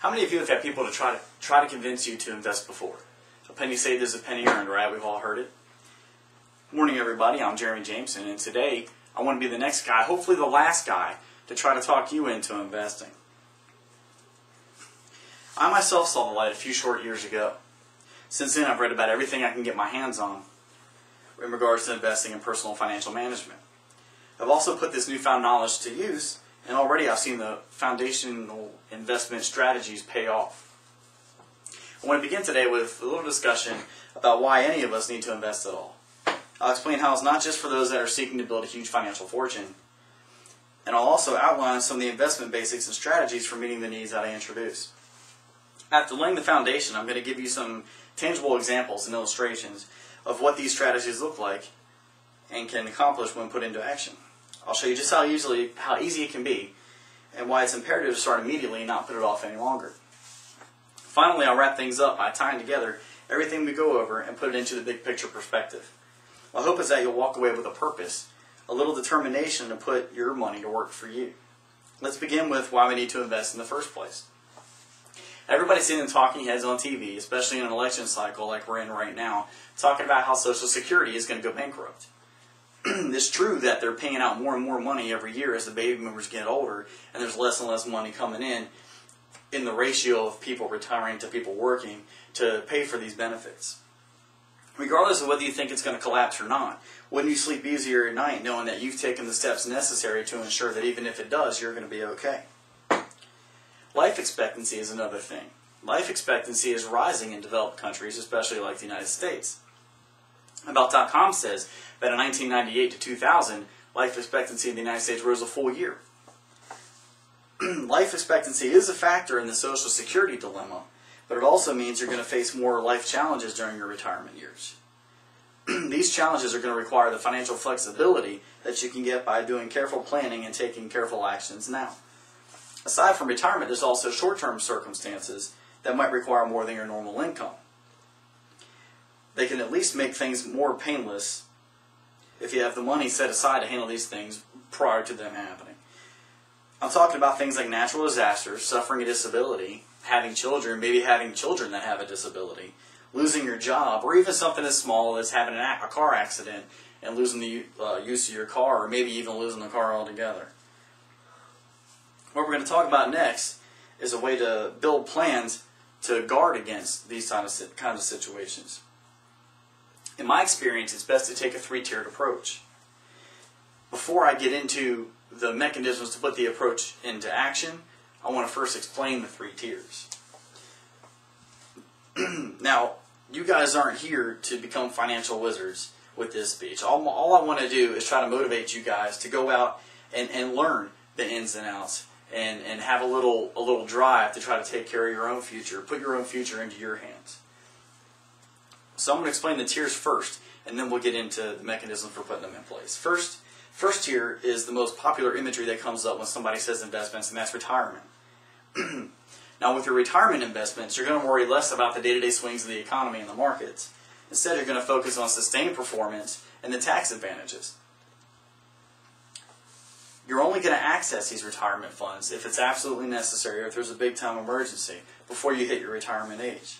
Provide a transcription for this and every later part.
How many of you have had people to try to convince you to invest before? A penny saved is a penny earned, right? We've all heard it. Morning, everybody. I'm Jeremy Jameson, and today I want to be the next guy, hopefully the last guy, to try to talk you into investing. I myself saw the light a few short years ago. Since then, I've read about everything I can get my hands on in regards to investing in personal financial management. I've also put this newfound knowledge to use, and already I've seen the foundational investment strategies pay off. I want to begin today with a little discussion about why any of us need to invest at all. I'll explain how it's not just for those that are seeking to build a huge financial fortune, and I'll also outline some of the investment basics and strategies for meeting the needs that I introduce. After laying the foundation, I'm going to give you some tangible examples and illustrations of what these strategies look like and can accomplish when put into action. I'll show you just how easy it can be and why it's imperative to start immediately and not put it off any longer. Finally, I'll wrap things up by tying together everything we go over and put it into the big picture perspective. My hope is that you'll walk away with a purpose, a little determination to put your money to work for you. Let's begin with why we need to invest in the first place. Everybody's sitting and talking heads on TV, especially in an election cycle like we're in right now, talking about how Social Security is going to go bankrupt. It's true that they're paying out more and more money every year as the baby boomers get older, and there's less and less money coming in the ratio of people retiring to people working to pay for these benefits. Regardless of whether you think it's going to collapse or not, wouldn't you sleep easier at night knowing that you've taken the steps necessary to ensure that even if it does, you're going to be okay? Life expectancy is another thing. Life expectancy is rising in developed countries, especially like the United States. About.com says that in 1998 to 2000, life expectancy in the United States rose a full year. Life expectancy is a factor in the Social Security dilemma, but it also means you're going to face more life challenges during your retirement years. These challenges are going to require the financial flexibility that you can get by doing careful planning and taking careful actions now. Aside from retirement, there's also short-term circumstances that might require more than your normal income. They can at least make things more painless if you have the money set aside to handle these things prior to them happening. I'm talking about things like natural disasters, suffering a disability, having children, maybe having children that have a disability, losing your job, or even something as small as having a car accident and losing the use of your car, or maybe even losing the car altogether. What we're going to talk about next is a way to build plans to guard against these kinds of situations. In my experience, it's best to take a three-tiered approach. Before I get into the mechanisms to put the approach into action, I want to first explain the three tiers. Now, you guys aren't here to become financial wizards with this speech. All I want to do is try to motivate you guys to go out and learn the ins and outs and have a little drive to try to take care of your own future, put your own future into your hands. So I'm going to explain the tiers first, and then we'll get into the mechanism for putting them in place. First tier is the most popular imagery that comes up when somebody says investments, and that's retirement. Now, with your retirement investments, you're going to worry less about the day-to-day swings of the economy and the markets. Instead, you're going to focus on sustained performance and the tax advantages. You're only going to access these retirement funds if it's absolutely necessary or if there's a big-time emergency before you hit your retirement age.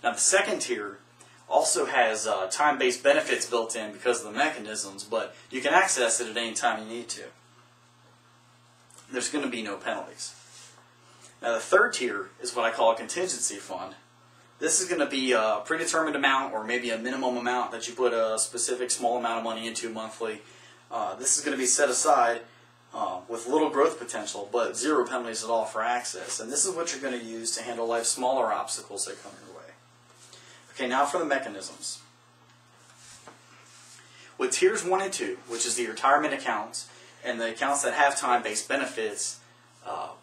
Now, the second tier also has time-based benefits built in because of the mechanisms, but you can access it at any time you need to. There's going to be no penalties. Now, the third tier is what I call a contingency fund. This is going to be a predetermined amount or maybe a minimum amount that you put a specific small amount of money into monthly. This is going to be set aside with little growth potential, but zero penalties at all for access. And this is what you're going to use to handle life's smaller obstacles that come your way. Okay, now for the mechanisms. With tiers 1 and 2, which is the retirement accounts and the accounts that have time-based benefits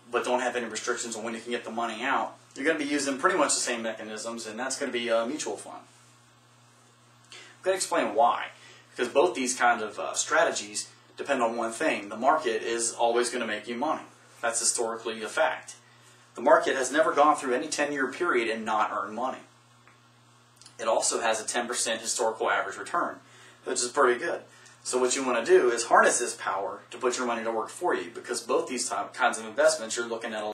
but don't have any restrictions on when you can get the money out, you're going to be using pretty much the same mechanisms, and that's going to be a mutual fund. I'm going to explain why. Because both these kinds of strategies depend on one thing. The market is always going to make you money. That's historically a fact. The market has never gone through any 10-year period and not earned money. It also has a 10% historical average return, which is pretty good. So what you want to do is harness this power to put your money to work for you, because both these kinds of investments, you're looking at a